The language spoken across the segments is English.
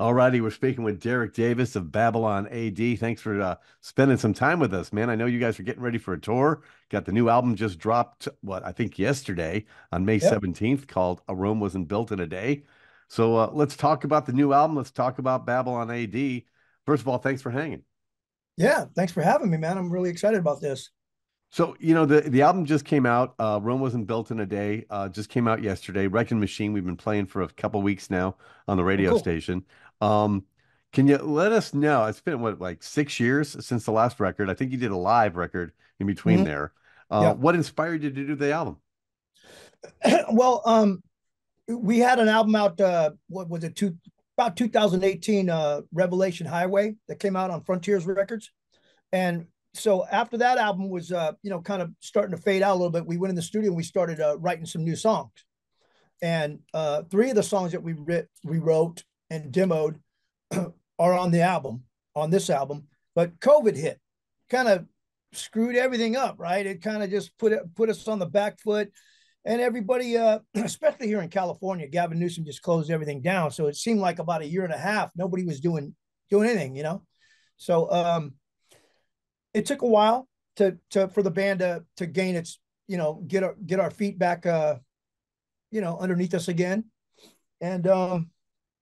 All righty, we're speaking with Derek Davis of Babylon AD. Thanks for spending some time with us, man. I know you guys are getting ready for a tour. Got the new album just dropped, what, I think yesterday on May Yep. 17th called A Rome Wasn't Built in a Day. So let's talk about the new album. Let's talk about Babylon AD. First of all, thanks for hanging. Yeah. Thanks for having me, man. I'm really excited about this. So, the album just came out. Rome Wasn't Built in a Day. Just came out yesterday. Wrecking Machine, we've been playing for a couple weeks now on the Oh, radio cool. station. Um, can you let us know? It's been what, like 6 years since the last record. I think you did a live record in between Hmm. there. Yeah. What inspired you to do the album? Well, we had an album out. What was it? About 2018. Revelation Highway that came out on Frontiers Records, and so after that album was, kind of starting to fade out a little bit, we went in the studio and we started writing some new songs. And three of the songs that we wrote and demoed are on the album, on this album. But COVID hit, kind of screwed everything up, right? It kind of just put us on the back foot, and everybody, especially here in California, Gavin Newsom just closed everything down. So it seemed like about a year and a half, nobody was doing anything. So it took a while to for the band to gain its, get our feet back, underneath us again, and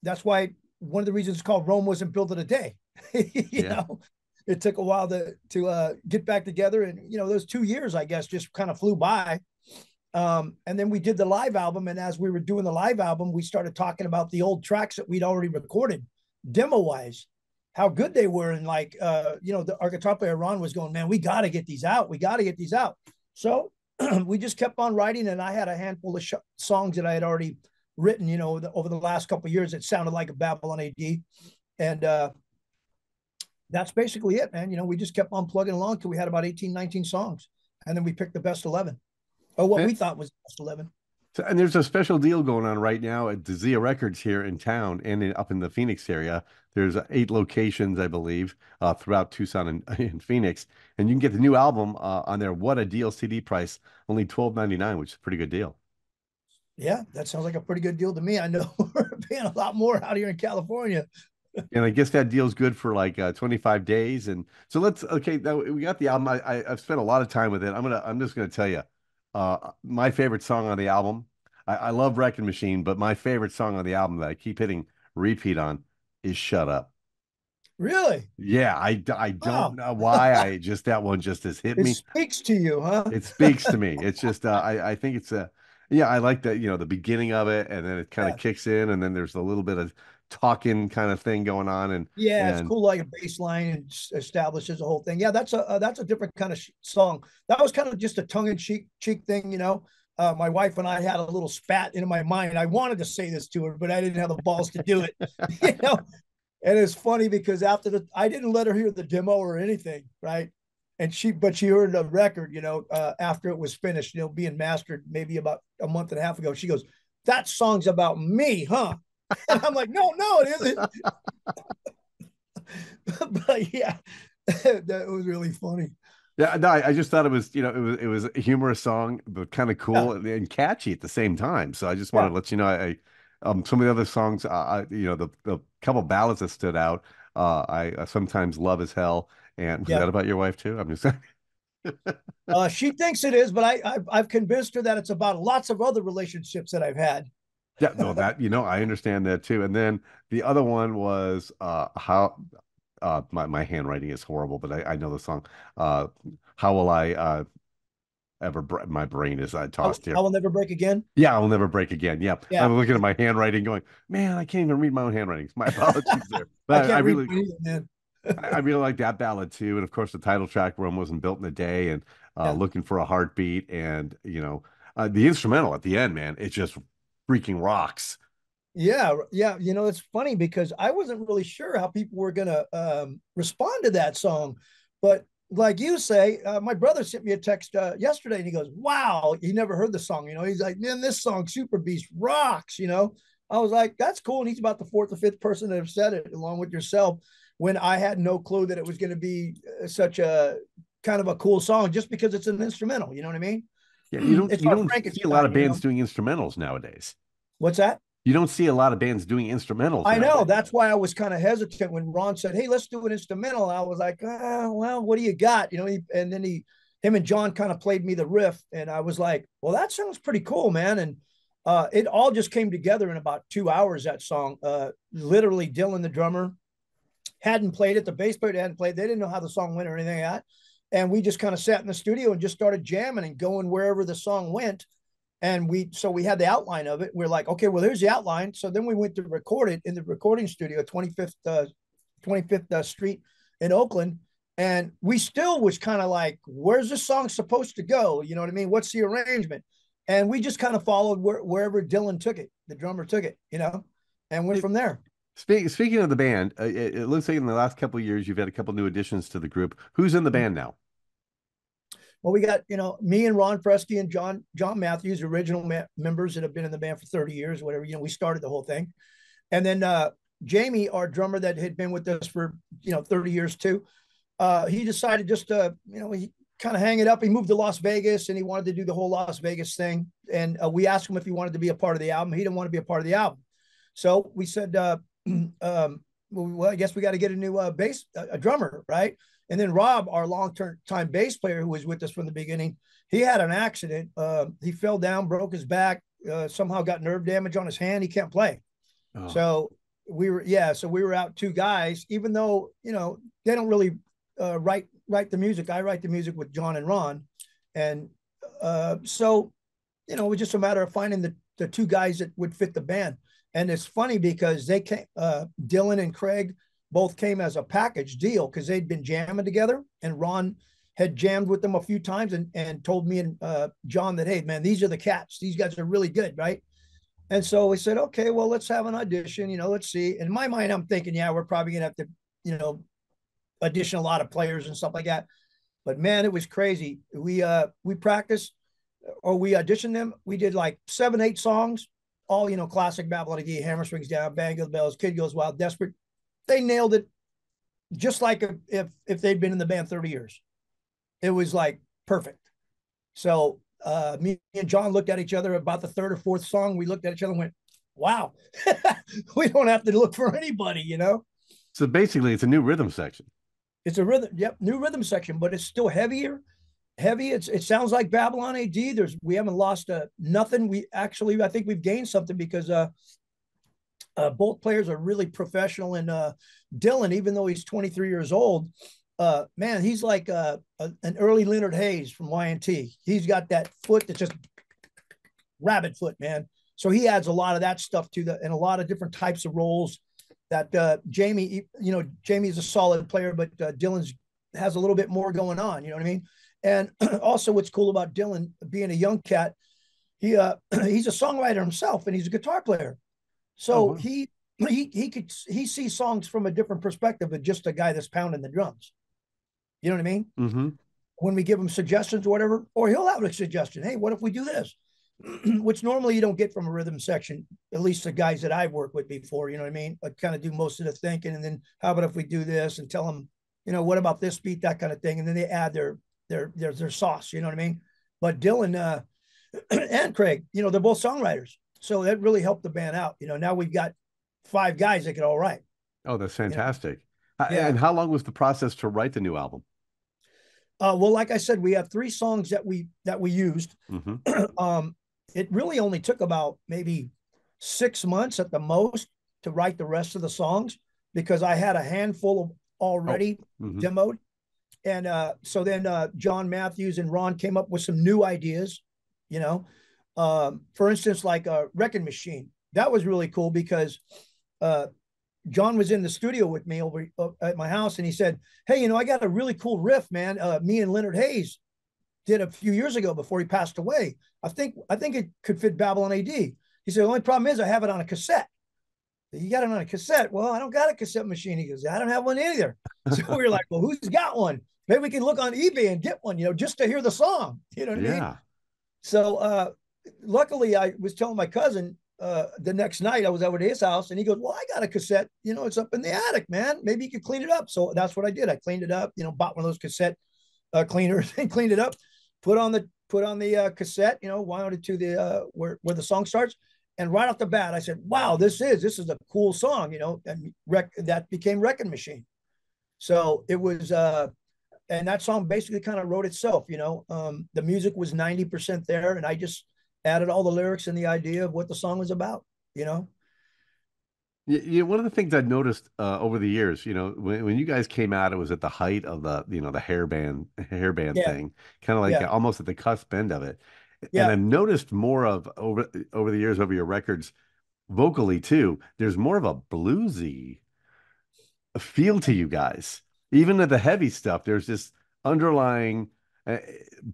that's why one of the reasons it's called Rome Wasn't Built in a Day. you Yeah. know, it took a while to get back together, and those 2 years, I guess, just kind of flew by. And then we did the live album, and as we were doing the live album, we started talking about the old tracks that we'd already recorded, demo wise, how good they were, and like, our guitar player Ron was going, "Man, we got to get these out. We got to get these out." So we just kept on writing, and I had a handful of songs that I had already written, over the last couple of years. It sounded like a Babylon AD, and that's basically it, man. We just kept on plugging along till we had about 18, 19 songs, and then we picked the best 11, or what we thought was the best 11. So, and there's a special deal going on right now at Zia Records here in town and up in the Phoenix area. There's 8 locations, I believe, throughout Tucson and in Phoenix, and you can get the new album on there. What a deal! CD price only $12.99, which is a pretty good deal. Yeah, that sounds like a pretty good deal to me. I know we're paying a lot more out here in California. And I guess that deal's good for like 25 days. And so okay, now we got the album. I've spent a lot of time with it. I'm just gonna tell you, my favorite song on the album. I love Wrecking Machine, but my favorite song on the album that I keep hitting repeat on is Shut Up. Really? Yeah, I don't Oh, know why. That one just has hit it me. speaks to you, huh? It speaks to me. It's just I think it's yeah, I like that, the beginning of it, and then it kind of Yeah. kicks in, and then there's a little bit of talking kind of thing going on, and Yeah, it's and cool, like a bass line, and establishes the whole thing. Yeah, that's a different kind of song. That was kind of just a tongue in cheek thing. My wife and I had a little spat in my mind. I wanted to say this to her, but I didn't have the balls to do it. you know, and it's funny because I didn't let her hear the demo or anything, right? But she heard the record, after it was finished, being mastered maybe about a month and a half ago. She goes, "That song's about me, huh?" And I'm like, "No, no, it isn't." But yeah, that was really funny. yeah, no, I just thought it was, it was a humorous song, but kind of Yeah, cool and catchy at the same time. So I just wanted yeah, to let you know, some of the other songs, the couple ballads that stood out. I sometimes love as hell. And was yeah. that about your wife too? I'm just She thinks it is, but I've convinced her that it's about lots of other relationships that I've had. Yeah, no, I understand that too. And then the other one was how my handwriting is horrible, but I know the song. Uh how will I my brain is tossed I here. will never break again. Yeah, I will never break again. Yeah. Yeah, I'm looking at my handwriting going, man, I can't even read my own handwriting. My apologies there. I But I can't read really mine either, man. I really like that ballad too. And of course the title track Rome Wasn't Built in a Day and Yeah. Looking for a Heartbeat and the instrumental at the end, man, it just freaking rocks. Yeah, yeah. It's funny because I wasn't really sure how people were gonna respond to that song, but like you say, my brother sent me a text yesterday, and he goes, "Wow, he never heard the song." He's like, "Man, this song Super Beast rocks." I was like, "That's cool." And he's about the fourth or fifth person that have said it, along with yourself. When I had no clue that it was going to be such a kind of a cool song, just because it's an instrumental. You know what I mean? Yeah, you don't It's you our don't see a lot Frankenstein. of bands doing instrumentals nowadays. What's that? You don't see a lot of bands doing instrumentals I know. nowadays. That's why I was kind of hesitant when Ron said, "Hey, let's do an instrumental." I was like, "Well, what do you got?" And then him and John kind of played me the riff, and I was like, "Well, that sounds pretty cool, man." And it all just came together in about 2 hours. That song, literally, Dylan, the drummer, hadn't played it. The bass player hadn't played. They didn't know how the song went or anything like that. And we just kind of sat in the studio and just started jamming and going wherever the song went. And we had the outline of it. We're like, okay, well, here's the outline. So then we went to record it in the recording studio, 25th Street in Oakland. And we still was kind of like, where's this song supposed to go? You know what I mean? What's the arrangement? And we just kind of followed wherever Dylan took it, the drummer took it, and went from there. Speaking of the band, it looks like in the last couple of years you've had a couple new additions to the group. Who's in the band now? Well, we got, me and Ron Fresky and John Matthews, original members that have been in the band for 30 years, whatever. We started the whole thing. And then Jamie, our drummer that had been with us for, 30 years too, he decided just to, he kind of hang it up. He moved to Las Vegas and he wanted to do the whole Las Vegas thing. And we asked him if he wanted to be a part of the album. He didn't want to be a part of the album. So we said, well, I guess we got to get a new a drummer, right? And then Rob, our long-time bass player who was with us from the beginning, he had an accident. He fell down, broke his back, somehow got nerve damage on his hand. He can't play. Oh. So we were out two guys, even though, they don't really write the music. I write the music with John and Ron. And so, it was just a matter of finding the two guys that would fit the band. And it's funny because they came, Dylan and Craig both came as a package deal because they'd been jamming together, and Ron had jammed with them a few times and told me and John that, hey, man, these are the cats. These guys are really good, right? And so we said, okay, well, let's have an audition, let's see. In my mind, I'm thinking, yeah, we're probably going to have to, audition a lot of players and stuff like that. But man, it was crazy. We practiced or we auditioned them. We did like 7, 8 songs, all, classic Babylon AD, Hammer Swings Down, Bang of the Bells, Kid Goes Wild, Desperate. They nailed it just like if they'd been in the band 30 years. It was like perfect. So me and John looked at each other about the third or fourth song. We looked at each other and went, wow, we don't have to look for anybody, So basically it's a new rhythm section. It's a rhythm. Yep. New rhythm section, but it's still heavy. It sounds like Babylon AD. We haven't lost nothing. I think we've gained something because both players are really professional. And Dylan, even though he's 23 years old, man, he's like an early Leonard Hayes from Y&T. He's got that foot that's just rabbit foot, man. So he adds a lot of that stuff and a lot of different types of roles that Jamie, Jamie's a solid player, but Dylan's has a little bit more going on. You know what I mean? And also what's cool about Dylan being a young cat, he's a songwriter himself and he's a guitar player. So he sees songs from a different perspective of just a guy that's pounding the drums. You know what I mean? Mm-hmm. When we give him suggestions or whatever, or he'll have a suggestion. Hey, what if we do this? Which normally you don't get from a rhythm section, at least the guys that I've worked with before, you know what I mean? I kind of do most of the thinking. And then how about if we do this and tell them, what about this beat, that kind of thing. And then they add their sauce, you know what I mean? But Dylan and Craig, they're both songwriters. So that really helped the band out. Now we've got 5 guys that can all write. Oh, that's fantastic. Yeah. And how long was the process to write the new album? Well, like I said, we have 3 songs that we used. Mm-hmm. It really only took about maybe 6 months at the most to write the rest of the songs because I had a handful of already demoed. And so then John Matthews and Ron came up with some new ideas, for instance, like a Wrecking Machine. That was really cool because John was in the studio with me over at my house and he said, hey, I got a really cool riff, man. Me and Leonard Hayes did a few years ago before he passed away. I think it could fit Babylon AD. He said, the only problem is I have it on a cassette. You got it on a cassette. Well, I don't got a cassette machine. He goes, I don't have one either. So we were like, well, who's got one? Maybe we can look on eBay and get one, just to hear the song. You know what I mean? So luckily I was telling my cousin the next night I was over to his house and he goes, well, I got a cassette, it's up in the attic, man. Maybe you could clean it up. So that's what I did. I cleaned it up, bought one of those cassette cleaners and cleaned it up, put on the cassette, wound it to the where the song starts. And right off the bat, I said, "Wow, this is a cool song," you know. And that became Wrecking Machine. So it was, and that song basically kind of wrote itself. You know, the music was 90% there, and I just added all the lyrics and the idea of what the song was about. You know. One of the things I've noticed over the years, when you guys came out, it was at the height of the hairband Yeah. thing, kind of like Yeah. almost at the cusp end of it. And Yeah. I've noticed more of over the years, over your records, vocally too, there's more of a bluesy feel to you guys. Even at the heavy stuff, there's this underlying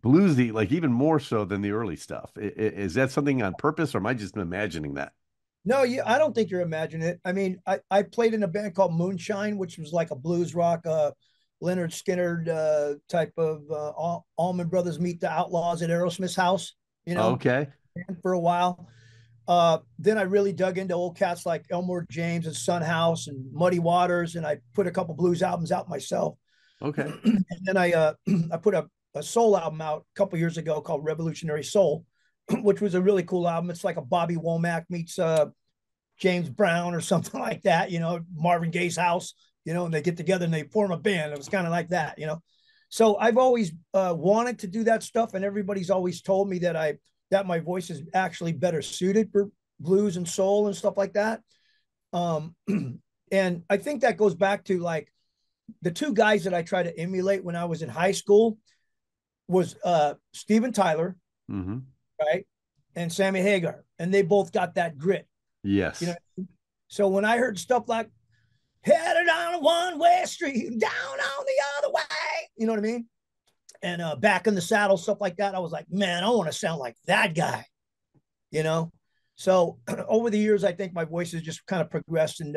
bluesy, like even more so than the early stuff. Is that something on purpose, or am I just imagining that? No, I don't think you're imagining it. I mean, I played in a band called Moonshine, which was like a blues rock, Leonard Skinner type of Allman Brothers Meet the Outlaws at Aerosmith's house, you know, Okay. for a while. Then I really dug into old cats like Elmore James and Son House and Muddy Waters, and I put a couple blues albums out myself. Okay. And then I put a soul album out a couple years ago called Revolutionary Soul, which was a really cool album. It's like a Bobby Womack meets James Brown or something like that, you know, Marvin Gaye's house, you know, and they get together and they form a band. It was kind of like that, you know. So I've always wanted to do that stuff, and everybody's always told me that my voice is actually better suited for blues and soul and stuff like that. Um, and I think that goes back to like the two guys that I try to emulate when I was in high school was Steven Tyler, Hmm. right, and Sammy Hagar, and they both got that grit, you Yes. know. So when I heard stuff like "Headed on a one-way street, down on the other way," you know what I mean, and "Back in the Saddle," stuff like that, I was like, man, I want to sound like that guy, you know. So over the years, I think my voice has just kind of progressed, and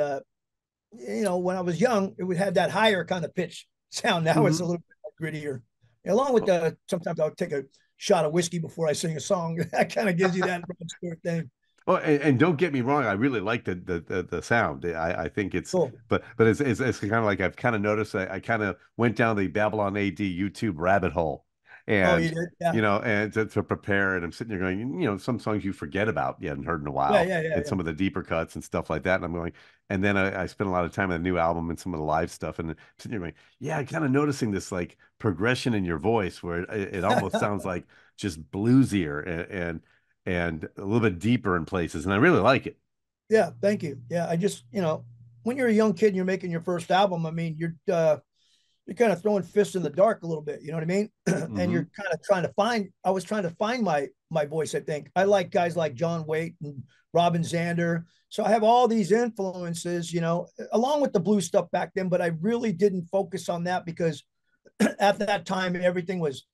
you know, when I was young, it would have that higher kind of pitch sound. Now it's a Hmm. little bit grittier. Along with the sometimes I'll take a shot of whiskey before I sing a song. That kind of gives you that sort of thing. Oh, and don't get me wrong, I really like the sound. I think it's, Cool. but it's kind of like I've kind of noticed. I kind of went down the Babylon AD YouTube rabbit hole, Oh, you and did? Yeah. and to prepare, and I'm sitting there going, some songs you forget about, you hadn't heard in a Yeah. while, Yeah. Yeah. and Yeah. some of the deeper cuts and stuff like that. And I'm going, and then I spent a lot of time on the new album and some of the live stuff, and I'm sitting there going, yeah, I'm kind of noticing this like progression in your voice where it almost sounds like just bluesier and a little bit deeper in places, and I really like it. Yeah. Thank you. Yeah. I just, you know, when you're a young kid and you're making your first album, I mean, you're kind of throwing fists in the dark a little bit, you know what I mean? And Hmm. you're kind of trying to find, I was trying to find my voice, I think. I like guys like John Waite and Robin Zander. So I have all these influences, you know, along with the blues stuff back then, but I really didn't focus on that because at that time everything was,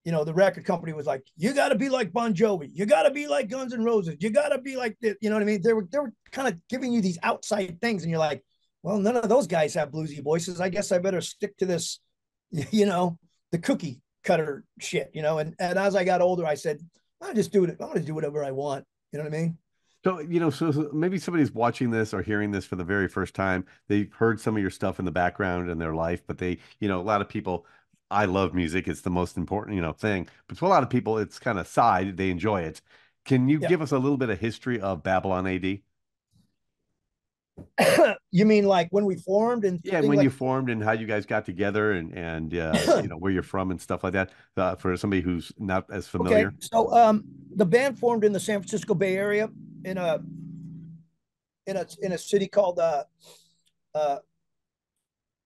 you know, the record company was like, you got to be like Bon Jovi, you got to be like Guns N' Roses, you got to be like this, you know what I mean? They were kind of giving you these outside things, and you're like, well, none of those guys have bluesy voices. I guess I better stick to this, you know, the cookie cutter shit, you know. And as I got older, I said, I'll just do it. I'm going to do whatever I want. You know what I mean? So, so maybe somebody's watching this or hearing this for the very first time. They've heard some of your stuff in the background in their life, but a lot of people, I love music. It's the most important, thing. But to a lot of people, it's kind of side. They enjoy it. Can you Yeah. give us a little bit of history of Babylon AD? You mean like when we formed and Yeah, and things when you like formed and how you guys got together and where you're from and stuff like that, for somebody who's not as okay. familiar. So the band formed in the San Francisco Bay Area in a city called uh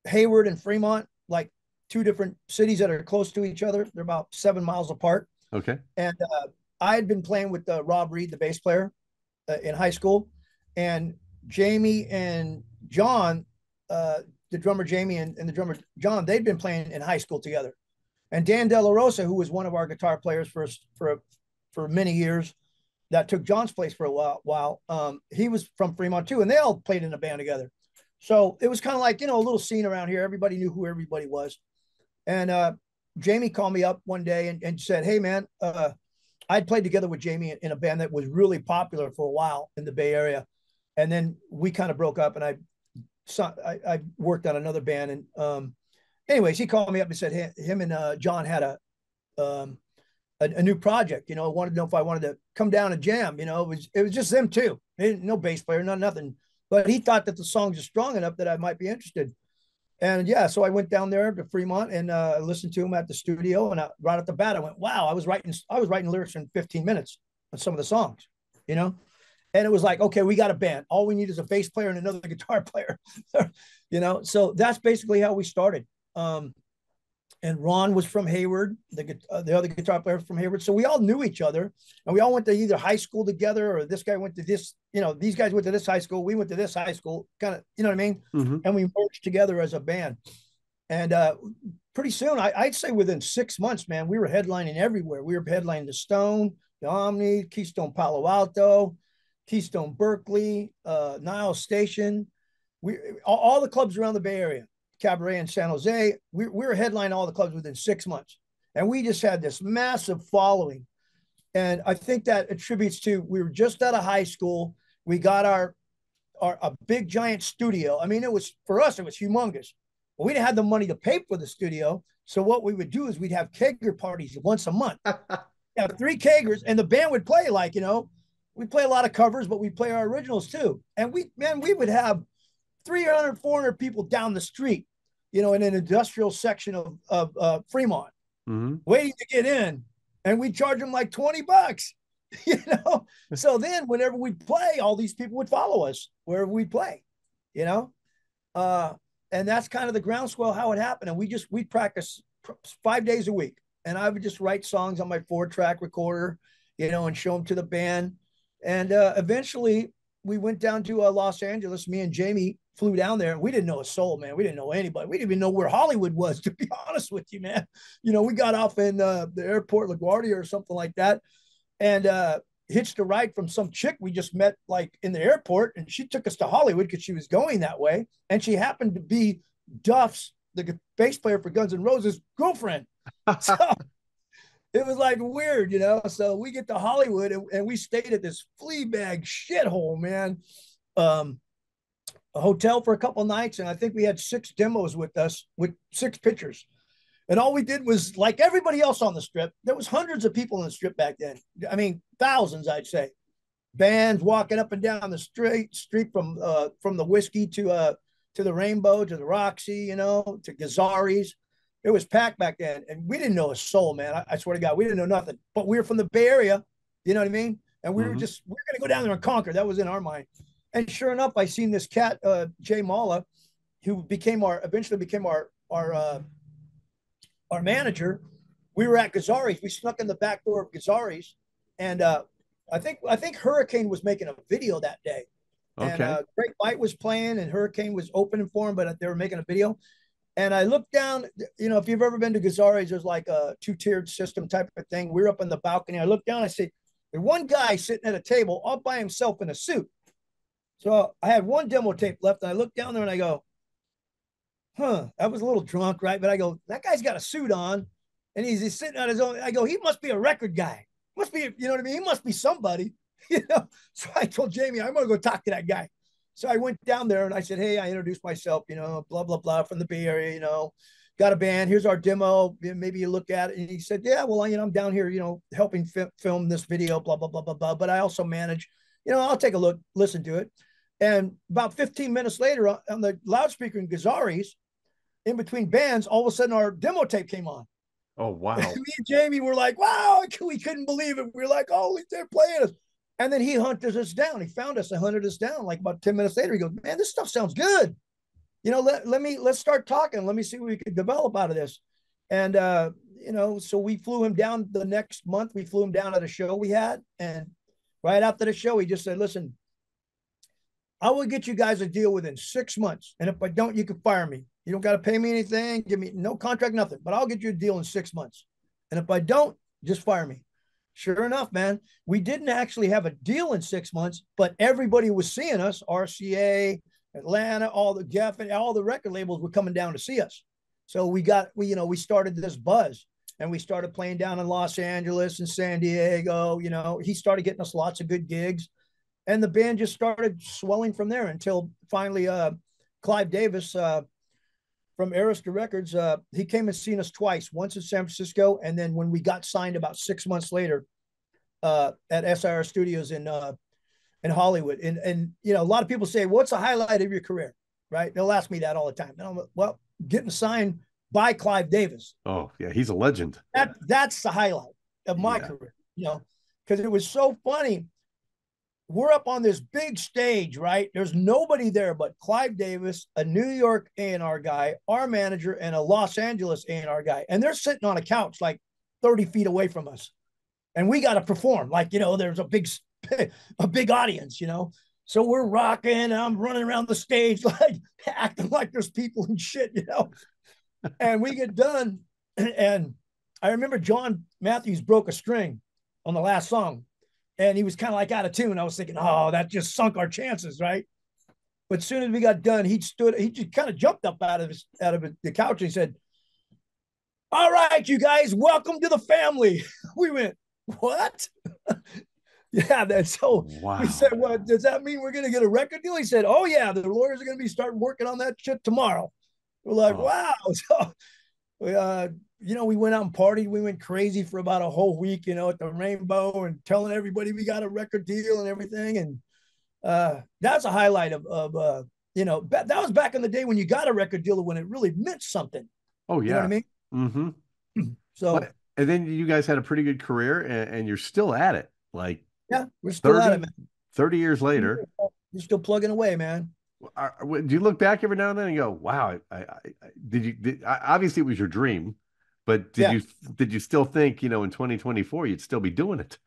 Hayward and Fremont, like two different cities that are close to each other. They're about 7 miles apart. Okay. And I had been playing with Rob Reed, the bass player, in high school, and Jamie and John, uh, the drummer Jamie and the drummer John, they'd been playing in high school together. And Dan De La Rosa, who was one of our guitar players for many years, that took John's place for a while. He was from Fremont too, and they all played in a band together. So it was kind of like, you know, a little scene around here. Everybody knew who everybody was. And Jamie called me up one day and said, "Hey man, I'd played together with Jamie in a band that was really popular for a while in the Bay Area, and then we kind of broke up, and I worked on another band, and anyways, he called me up and said, hey, him and John had um, a new project. You know, wanted to know if I wanted to come down and jam. You know, it was just them two. No bass player, nothing. But he thought that the songs are strong enough that I might be interested. And yeah, so I went down there to Fremont and listened to him at the studio. And right at the bat, I went, "Wow!" I was writing lyrics in 15 minutes on some of the songs, you know. And it was like, okay, we got a band. All we need is a bass player and another guitar player, you know. So that's basically how we started. And Ron was from Hayward, the other guitar player from Hayward. So we all knew each other, and we all went to either high school together, or this guy went to this, you know, these guys went to this high school, we went to this high school, kind of, you know what I mean? Mm-hmm. And we merged together as a band. And pretty soon, I'd say within 6 months, man, we were headlining everywhere. We were headlining the Stone, the Omni, Keystone Palo Alto, Keystone Berkeley, Niles Station. All the clubs around the Bay Area. Cabaret in San Jose. We were headlining all the clubs within 6 months. And we just had this massive following. And I think that attributes to, we were just out of high school. We got a big giant studio. I mean, for us, it was humongous. But we didn't have the money to pay for the studio. So what we would do is we'd have kegger parties once a month. Have 3 keggers, and the band would play, like, you know, we'd play a lot of covers, but we'd play our originals too. And we would have 300, 400 people down the street, you know, in an industrial section of Fremont, waiting to get in, and we charge them like $20, you know. So then, whenever we play, all these people would follow us wherever we play, you know. And that's kind of the groundswell how it happened. And we practice 5 days a week, and I would just write songs on my 4-track recorder, you know, and show them to the band. And eventually, we went down to Los Angeles. Me and Jamie flew down there. We didn't know a soul, man. We didn't know anybody. We didn't even know where Hollywood was, to be honest with you, man. You know, we got off in the airport, LaGuardia or something like that, and hitched a ride from some chick we just met, like, in the airport. And she took us to Hollywood because she was going that way. And she happened to be Duff's, the bass player for Guns N' Roses, girlfriend. So it was like weird, you know. So we get to Hollywood, and we stayed at this flea bag shithole, man. A hotel for a couple nights, and I think we had 6 demos with us with 6 pictures. And all we did was, like everybody else on the Strip, there was hundreds of people in the Strip back then. I mean, thousands, I'd say. Bands walking up and down the street from the Whiskey to the Rainbow, to the Roxy, you know, to Gazzari's. It was packed back then, and we didn't know a soul, man. I swear to God, we didn't know nothing. But we were from the Bay Area, you know what I mean? And we're going to go down there and conquer. That was in our mind. And sure enough, I seen this cat, Jay Mala, who eventually became our manager. We were at Gazzari's. We snuck in the back door of Gazzari's, and I think Hurricane was making a video that day. Okay. And Great White was playing, and Hurricane was opening for him, but they were making a video. And I looked down, you know, if you've ever been to Gazzari's, there's like a 2-tiered system type of thing. We're up in the balcony. I looked down, I said, there's one guy sitting at a table all by himself in a suit. So I had 1 demo tape left, and I looked down there and I go, I was a little drunk, right? But I go, that guy's got a suit on, and he's sitting on his own. I go, he must be a record guy. Must be, you know what I mean? He must be somebody, you know? So I told Jamie, I'm going to go talk to that guy. So I went down there and I said, hey, I introduced myself, you know, blah, blah, blah, from the Bay Area, you know, got a band. Here's our demo. Maybe you look at it. And he said, yeah, well, you know, I'm down here, you know, helping film this video, blah, blah, blah, blah, blah. But I also manage, you know, I'll take a look, listen to it. And about 15 minutes later on the loudspeaker in Gazzari's, in between bands, all of a sudden our demo tape came on. Oh, wow. Me and Jamie were like, wow, we couldn't believe it. We were like, oh, they're playing us. And then he hunted us down. He found us and hunted us down. Like about 10 minutes later, he goes, man, this stuff sounds good. You know, let's start talking. Let me see what we could develop out of this. And, you know, so we flew him down the next month. We flew him down at a show we had. And right after the show, he just said, listen, I will get you guys a deal within 6 months. And if I don't, you can fire me. You don't got to pay me anything. Give me no contract, nothing. But I'll get you a deal in 6 months. And if I don't, just fire me. Sure enough, man, we didn't actually have a deal in 6 months, but everybody was seeing us. RCA, Atlanta, all the Geffen, all the record labels were coming down to see us. So we started this buzz, and we started playing down in Los Angeles and San Diego. You know, he started getting us lots of good gigs, and the band just started swelling from there until finally Clive Davis from Arista Records. He came and seen us twice, once in San Francisco, and then when we got signed about 6 months later at SIR Studios in Hollywood. And you know, a lot of people say, "What's the highlight of your career?" Right? They'll ask me that all the time. And I'm like, well, getting signed by Clive Davis. Oh, yeah, he's a legend. That's the highlight of my Yeah. career. You know, because it was so funny. We're up on this big stage, right? There's nobody there but Clive Davis, a New York A&R guy, our manager, and a Los Angeles A&R guy. And they're sitting on a couch like 30 feet away from us. And we got to perform like, you know, there's a big audience, you know. So we're rocking, and I'm running around the stage like acting like there's people and shit, you know. And we get done, and I remember John Matthews broke a string on the last song, and he was kind of like out of tune. I was thinking, oh, that just sunk our chances, right? But as soon as we got done, he just kind of jumped up out of the couch and he said, "All right, you guys, welcome to the family." We went, "What?" Yeah, then so we Wow. said, "Well, does that mean we're going to get a record deal?" He said, "Oh yeah, the lawyers are going to be starting working on that shit tomorrow." We're like, Oh, "Wow!" So, you know, we went out and partied. We went crazy for about a whole week, you know, at the Rainbow and telling everybody we got a record deal and everything. And that's a highlight of you know, that was back in the day when you got a record deal when it really meant something. oh You know what yeah. I mean? Mm-hmm. So What? And then you guys had a pretty good career, and you're still at it. Like yeah, we're still at it, 30, man. 30 years later. We're still plugging away, man. Do you look back every now and then and go, "Wow, obviously it was your dream, but Yeah. did you still think, in 2024 you'd still be doing it?"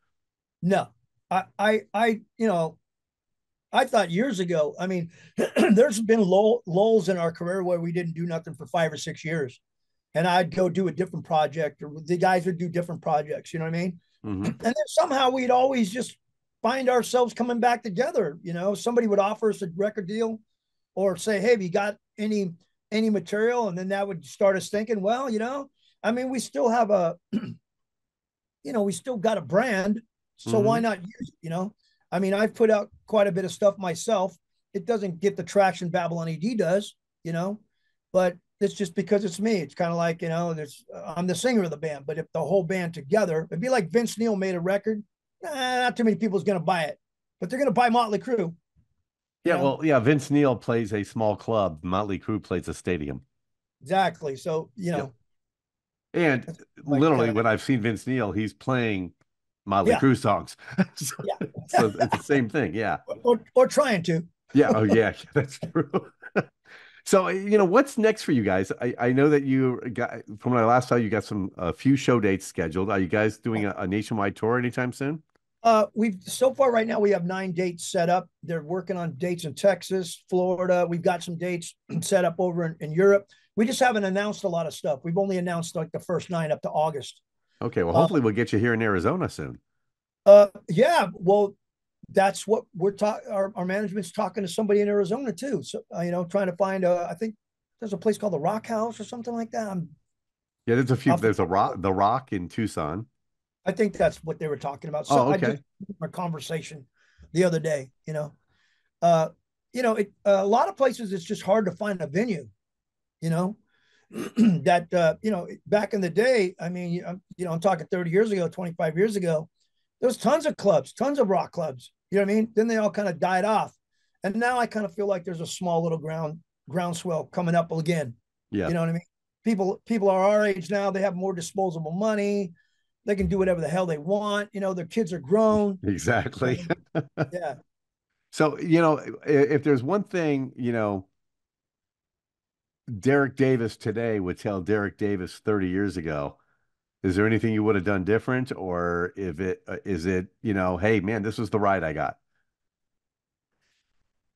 No, you know, I thought years ago. I mean, there's been lulls in our career where we didn't do nothing for 5 or 6 years, and I'd go do a different project, or the guys would do different projects. You know what I mean? Hmm. And then somehow we'd always just find ourselves coming back together. You know, somebody would offer us a record deal, or say, "Hey, have you got any material?" And then that would start us thinking, well, you know, I mean, we still have you know, we still got a brand, so why Hmm. not use it? You know, I mean, I've put out quite a bit of stuff myself. It doesn't get the traction Babylon ED does, you know, but it's just because it's me. It's kind of like, you know, I'm the singer of the band, but if the whole band together, it'd be like Vince Neil made a record. Not too many people's going to buy it, but they're going to buy Motley Crue, you Yeah, know. well, yeah, Vince Neil plays a small club. Motley Crue plays a stadium. Exactly. So, you Yep. know, And that's like, literally, when I've seen Vince Neil, he's playing Motley yeah, Crue songs. So, yeah, so it's the same thing. Yeah. or trying to. Yeah. Oh, yeah. That's true. So, what's next for you guys? I know that you got, from when I last saw you, got a few show dates scheduled. Are you guys doing a nationwide tour anytime soon? We've so far right now we have 9 dates set up. They're working on dates in Texas, Florida. We've got some dates set up over in Europe. We just haven't announced a lot of stuff. We've only announced like the first 9 up to August. Okay. Well, Uh, hopefully we'll get you here in Arizona soon. yeah, well, that's what we're talking. Our management's talking to somebody in Arizona too. So you know, trying to find. I think there's a place called the Rock House or something like that. Yeah, there's a few. I'll There's the Rock in Tucson. I think that's what they were talking about. So Oh, I just okay. a conversation the other day. Uh, a lot of places it's just hard to find a venue. You know, that you know, back in the day. I mean, I'm talking 30 years ago, 25 years ago. There was tons of clubs, tons of rock clubs. You know what I mean? Then they all kind of died off, and now I kind of feel like there's a small little groundswell coming up again. Yeah, You know what I mean? People are our age now. They have more disposable money. They can do whatever the hell they want. You know, their kids are grown. exactly. So yeah. So, if there's one thing, Derek Davis today would tell Derek Davis 30 years ago, is there anything you would have done different? Or if is it, hey man, this was the ride I got.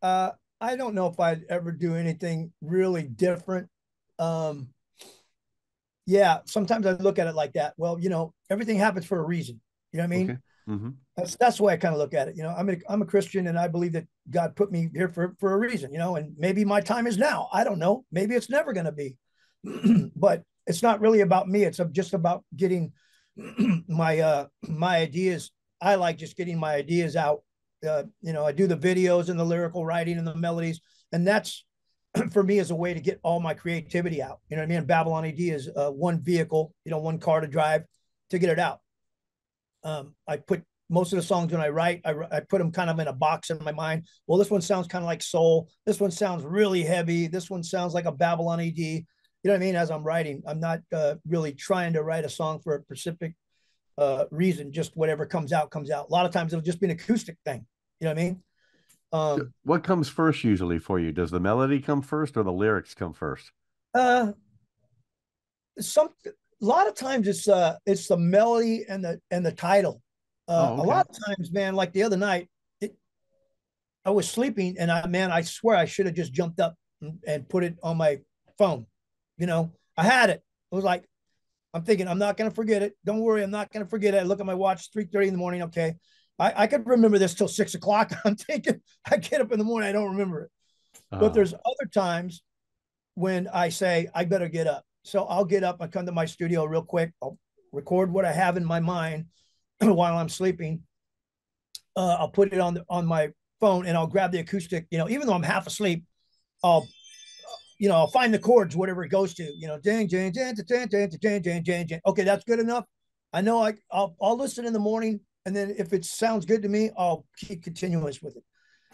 Uh, I don't know if I'd ever do anything really different. Um, yeah, sometimes I look at it like that. Well, you know, everything happens for a reason. You know what I Okay. mean? Hmm. That's the way I kind of look at it. You know, I'm a Christian, and I believe that God put me here for a reason. You know, and maybe my time is now. I don't know. Maybe it's never going to be. But it's not really about me. It's just about getting my ideas. I like just getting my ideas out. You know, I do the videos and the lyrical writing and the melodies, and for me is a way to get all my creativity out. You know what I mean? And Babylon AD is one vehicle, one car to drive to get it out. I put most of the songs when I write, I put them kind of in a box in my mind. Well, this one sounds kind of like soul. This one sounds really heavy. This one sounds like a Babylon AD. You know what I mean? As I'm writing, I'm not really trying to write a song for a specific reason. Just whatever comes out, comes out. A lot of times it'll just be an acoustic thing. You know what I mean? So what comes first usually for you? Does the melody come first or the lyrics come first? Uh, some a lot of times it's the melody and the title. Oh, A okay. lot of times, man, like the other night, I was sleeping and I swear I should have just jumped up and put it on my phone. I had it. It was like, I'm thinking, I'm not going to forget it. Don't worry. I'm not going to forget it. I look at my watch, 3:30 in the morning. Okay. I could remember this till 6 o'clock. I'm thinking I get up in the morning. I don't remember it. But Oh, there's other times when I say, I better get up. So I'll get up. I come to my studio real quick. I'll record what I have in my mind while I'm sleeping. I'll put it on my phone and I'll grab the acoustic. Even though I'm half asleep, I'll I'll find the chords, whatever it goes to. Ding, ding, ding, ding, ding, ding, ding, ding, ding, ding. Okay, that's good enough. I know I'll listen in the morning, and then if it sounds good to me, I'll keep continuous with it.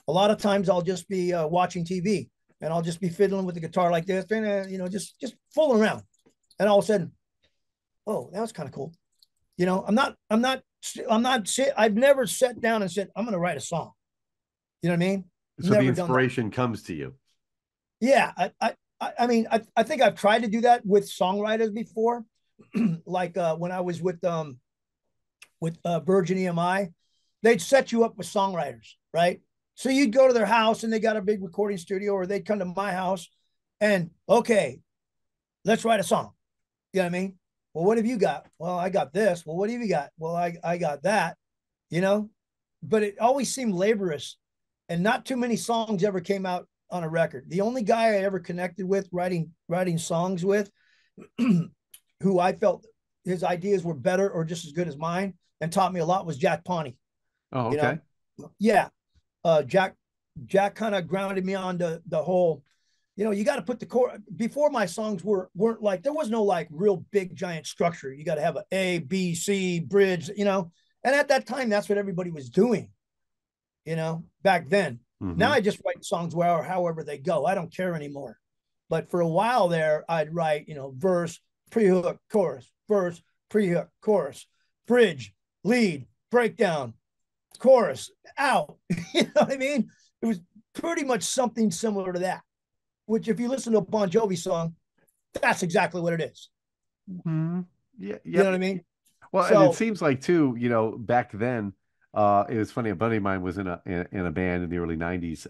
A lot of times I'll just be watching TV and I'll just be fiddling with the guitar like this, and just fooling around, and all of a sudden, oh, that was kind of cool. I've never sat down and said, I'm going to write a song. You know what I mean? so the Never done that. inspiration comes to you. Yeah. I mean, I think I've tried to do that with songwriters before. Like when I was with Virgin EMI, they'd set you up with songwriters, right? So you'd go to their house and they got a big recording studio, or they'd come to my house and, okay, let's write a song. You know what I mean? Well, what have you got? Well, I got this. Well, what have you got? Well, I got that, you know, but it always seemed laborious, and not too many songs ever came out on a record. The only guy I ever connected with writing songs with, who I felt his ideas were better or just as good as mine and taught me a lot, was Jack Pawnee. Oh, You okay. know, yeah, Jack kind of grounded me on the whole. You got to put the core. Before, my songs weren't like, there was no like real big giant structure. You got to have A B C bridge. And at that time, that's what everybody was doing. Back then. Now Hmm. I just write songs where however they go. I don't care anymore. But for a while there, I'd write, verse, pre-hook, chorus, verse, pre-hook, chorus, bridge, lead, breakdown, chorus, out. You know what I mean? It was pretty much something similar to that. Which, if you listen to a Bon Jovi song, that's exactly what it is. Hmm. Yeah. You know Yep. what I mean? Well, and it So, seems like too, back then, it was funny. A buddy of mine was in a band in the early '90s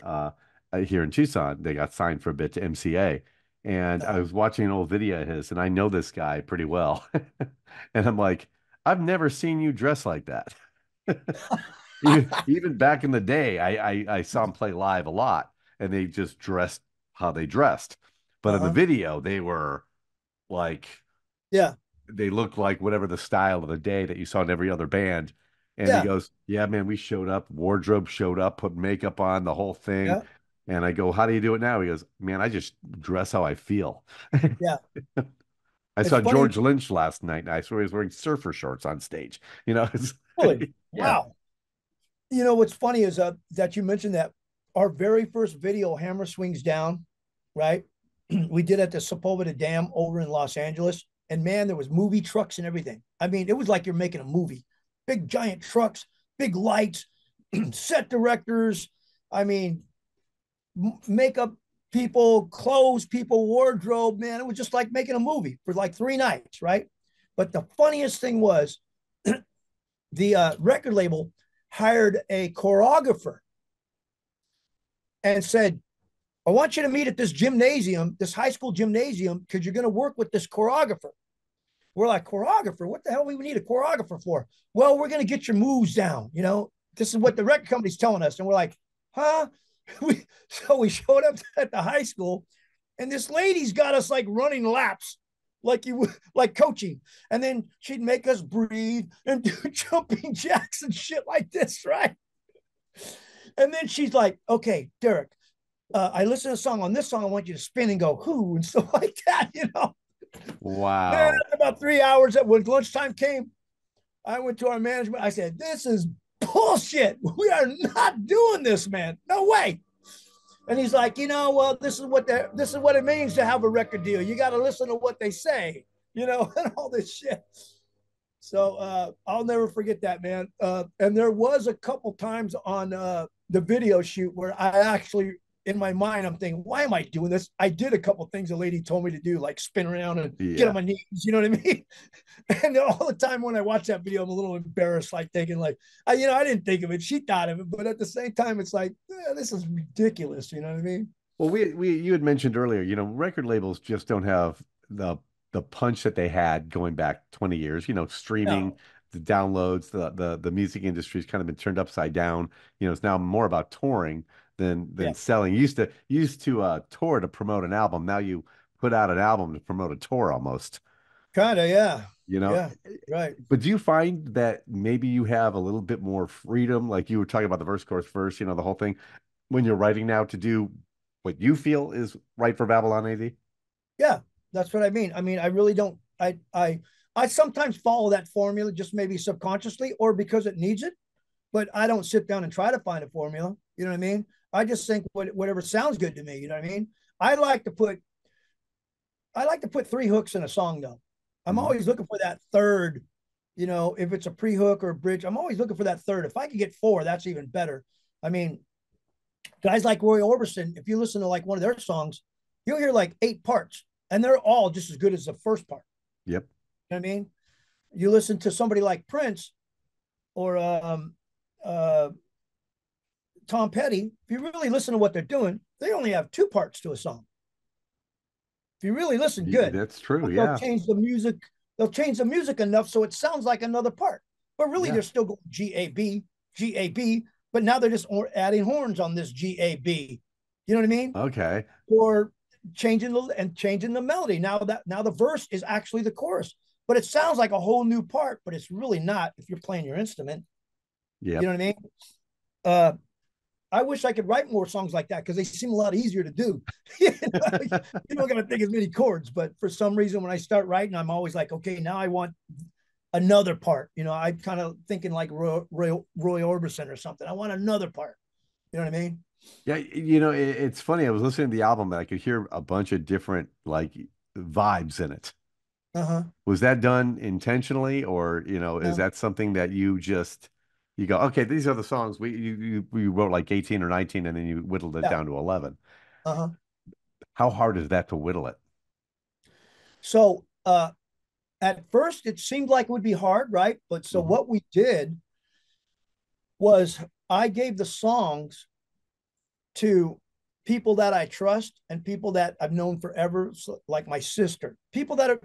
here in Tucson. They got signed for a bit to MCA, and I was watching an old video of his, and I know this guy pretty well, and I'm like, I've never seen you dress like that. Even back in the day, I saw him play live a lot, and they just dressed how they dressed, but in the uh-huh. video, they were like Yeah, they looked like whatever the style of the day that you saw in every other band. And he yeah, goes, yeah, man, we showed up, wardrobe showed up, put makeup on, the whole thing. yeah, And I go, how do you do it now? He goes, man, I just dress how I feel. yeah. I It's saw funny. George Lynch last night, and I swear he was wearing surfer shorts on stage. It's Really? yeah. Wow. What's funny is that you mentioned that our very first video, Hammer Swings Down, right? We did at the Sepulveda Dam over in Los Angeles. And man, there was movie trucks and everything. I mean, it was like you're making a movie. Big giant trucks, big lights, set directors. I mean, makeup people, clothes people, wardrobe, man. It was just like making a movie for like 3 nights, right? But the funniest thing was the record label hired a choreographer and said, I want you to meet at this gymnasium, this high school gymnasium, because you're going to work with this choreographer. We're like, choreographer? What the hell do we need a choreographer for? Well, we're going to get your moves down. This is what the record company's telling us. And we're like, huh? So we showed up at the high school, and this lady's got us like running laps, like coaching. And then she'd make us breathe and do jumping jacks and shit like this, right? And then she's like, okay, Derek, I listen to a song. On this song, I want you to spin and go who and stuff like that. Man, Wow. after about 3 hours, when lunchtime came, I went to our management. I said, "This is bullshit. We are not doing this, man. No way." And he's like, well, this is what it means to have a record deal. You got to listen to what they say, and all this shit. So I'll never forget that, man. And there was a couple times on the video shoot where I actually, in my mind, I'm thinking, why am I doing this? I did a couple things a lady told me to do, like spin around and get on Yeah. my knees. You know what I mean? And all the time when I watch that video, I'm a little embarrassed, like thinking, like, I didn't think of it. She thought of it, but at the same time, it's like, this is ridiculous. You know what I mean? Well, you had mentioned earlier, record labels just don't have the punch that they had going back 20 years. Streaming, No, the downloads, the music industry's kind of been turned upside down. It's now more about touring than yeah, selling. You used to tour to promote an album. Now you put out an album to promote a tour almost. kind of, yeah, You know, yeah, right. but do you find that maybe you have a little bit more freedom, like you were talking about the verse, chorus, verse, the whole thing, when you're writing now to do what you feel is right for Babylon AD? Yeah, that's what I mean. I mean, I really don't. I sometimes follow that formula, just maybe subconsciously or because it needs it, but I don't sit down and try to find a formula. You know what I mean? I just think whatever sounds good to me. You know what I mean? I like to put I like to put three hooks in a song though. I'm Hmm. always looking for that third. If it's a pre-hook or a bridge, I'm always looking for that third. If I could get four, that's even better. I mean, guys like Roy Orbison, if you listen to like one of their songs, you'll hear like eight parts, and they're all just as good as the first part. Yep. You know what I mean? You listen to somebody like Prince or uh, Tom Petty. If you really listen to what they're doing, they only have two parts to a song. If you really listen good, That's true. but they'll Yeah. change the music. They'll change the music enough so it sounds like another part. But really, Yeah. they're still going G A B. But now they're just adding horns on this G-A-B. You know what I mean? Okay. Or changing the melody. Now the verse is actually the chorus, but it sounds like a whole new part, but it's really not if you're playing your instrument. You know Yep. what I mean? Uh, I wish I could write more songs like that because they seem a lot easier to do. You don't got to think as many chords, but for some reason, when I start writing, I'm always like, okay, now I want another part. I'm kind of thinking like Roy Orbison or something. I want another part. You know what I mean? Yeah. It's funny. I was listening to the album and I could hear a bunch of different like vibes in it. Uh huh. Was that done intentionally, or is Yeah. that something that you go, okay, these are the songs we wrote like 18 or 19, and then you whittled it Yeah. down to 11. Uh huh. How hard is that to whittle it? So at first, it seemed like it would be hard, right? But so Hmm. what we did was I gave the songs to people that I trust and people that I've known forever, like my sister, people that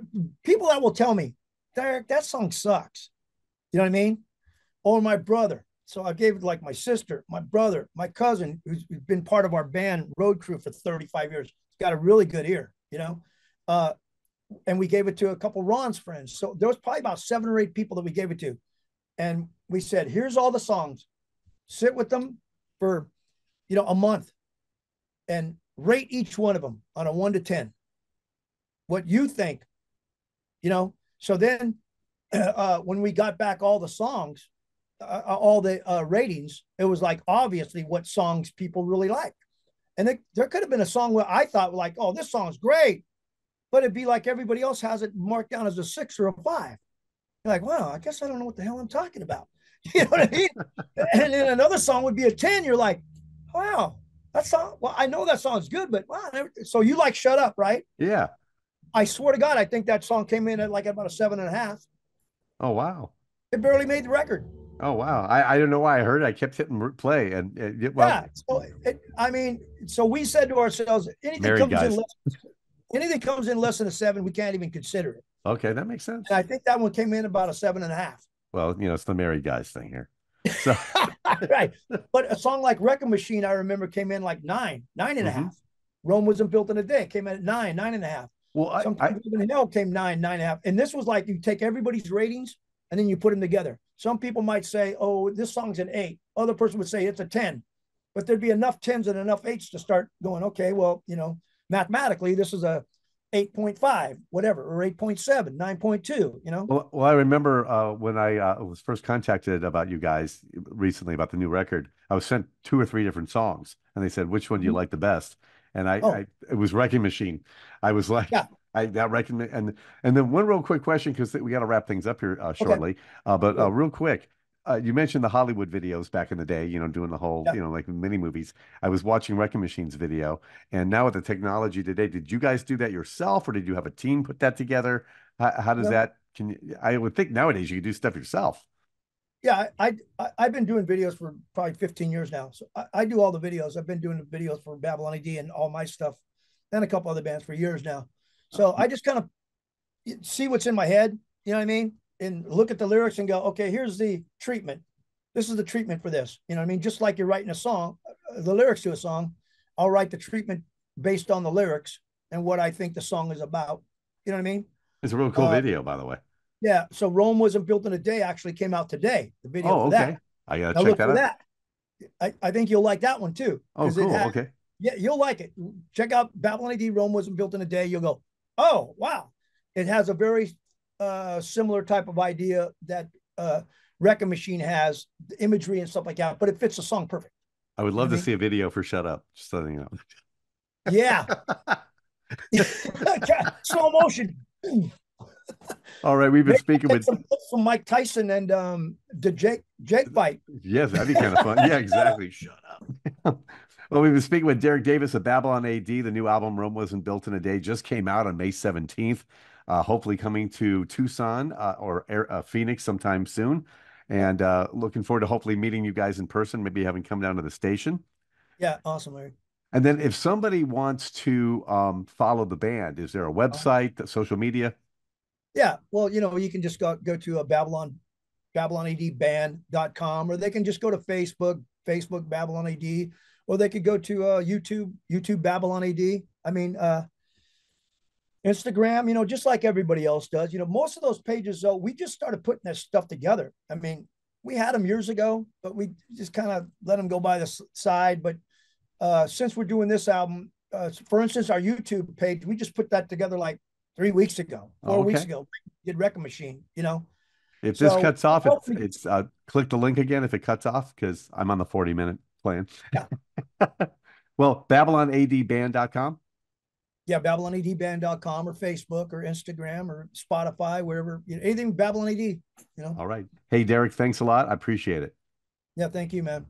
will tell me, Derek, that song sucks. You know what I mean? Or my brother. So I gave it like my sister, my brother, my cousin, who's been part of our band road crew for 35 years. He's got a really good ear. Uh, and we gave it to a couple of Ron's friends. So there was probably about 7 or 8 people that we gave it to. And we said, here's all the songs. Sit with them for, a month and rate each one of them on a 1 to 10. What you think. So then when we got back all the songs, all the ratings, it was like obviously what songs people really like. And there could have been a song where I thought like, oh, this song's great, but it'd be like everybody else has it marked down as a 6 or a 5. You're like, wow, I guess I don't know what the hell I'm talking about. You know what I mean? And then another song would be a 10. You're like, wow, that song. Well, I know that song's good, but wow. So you like Shut Up, right? Yeah. I swear to God, I think that song came in at like about a 7.5. Oh wow. It barely made the record. Oh wow. I don't know why I heard it. I kept hitting play, and well, Yeah. So we said to ourselves, married guys. anything comes in less than a 7, we can't even consider it. Okay, that makes And sense. I think that one came in about a 7.5. Well, it's the married guys thing here. So, Right. But a song like Wrecking Machine, I remember came in like 9, nine and a mhm. half. Rome wasn't built in a day. Came in at 9, 9.5. Well, I Sometimes even Hell came 9, 9.5. And this was like you take everybody's ratings and then you put them together. Some people might say, oh, this song's an 8. Other person would say it's a 10. but there'd be enough tens and enough eights to start going, okay, well, mathematically, this is a 8.5, whatever, or 8.7, 9.2, Well, I remember when I was first contacted about you guys recently about the new record. I was sent two or three different songs, and they said, "Which one do you Mhm. like the best?" And Oh, it was Wrecking Machine. I was like, yeah. I that Wrecking, and then one real quick question because we got to wrap things up here Okay. shortly. But Sure. real quick, you mentioned the Hollywood videos back in the day. Doing the whole, Yeah. like mini movies. I was watching Wrecking Machine's video, and now with the technology today, did you guys do that yourself, or did you have a team put that together? How does No. that? Can you? I would think nowadays you could do stuff yourself. Yeah. I've been doing videos for probably 15 years now. So I do all the videos. I've been doing the videos for Babylon AD and all my stuff and a couple other bands for years now. So I just kind of see what's in my head, you know what I mean? And look at the lyrics and go, okay, here's the treatment. This is the treatment for this. You know what I mean? Just like you're writing a song, the lyrics to a song, I'll write the treatment based on the lyrics and what I think the song is about. You know what I mean? It's a real cool Uh, video, by the way. yeah. So Rome wasn't built in a day actually came out today, the video Oh, for that. okay. I gotta Now check look that for out. that. I think you'll like that one too. Oh, Because it cool. had, Okay. yeah, you'll like it. Check out Babylon AD, Rome wasn't built in a day. You'll go, oh, wow. It has a very similar type of idea that Wrecking Machine has, the imagery and stuff like that, but it fits the song perfect. I would You know love what to I mean? see a video for Shut Up. Just so you Yeah. know. Slow motion. All right, we've been Maybe speaking I'll take with. some clips from Mike Tyson and the Jake fight. Yes, that'd be kind of fun. Yeah, exactly. Shut up. Well, we've been speaking with Derek Davis of Babylon AD. The new album Rome Wasn't Built in a Day just came out on May 17th. Hopefully coming to Tucson or Phoenix sometime soon. Yeah, And looking forward to hopefully meeting you guys in person, maybe having come down to the station. yeah, awesome, Larry. And then if somebody wants to follow the band, is there a website, social media? Yeah, well, you can just go to a babylonadband.com, or they can just go to Facebook Babylon AD, or they could go to YouTube Babylon AD. I mean, Instagram, just like everybody else does. Most of those pages, though, we just started putting this stuff together. I mean, we had them years ago, but we just kind of let them go by the side. But since we're doing this album, for instance, our YouTube page, we just put that together like 3 weeks ago, Oh, 4 weeks okay. ago. Did Wrecking Machine. If this So cuts off, hopefully, it's click the link again if it cuts off because I'm on the 40-minute plan. yeah, Well, BabylonADBand.com. yeah, BabylonADband.com or Facebook or Instagram or Spotify, wherever, anything Babylon AD. All right. Hey, Derek, thanks a lot. I appreciate it. Yeah, thank you, man.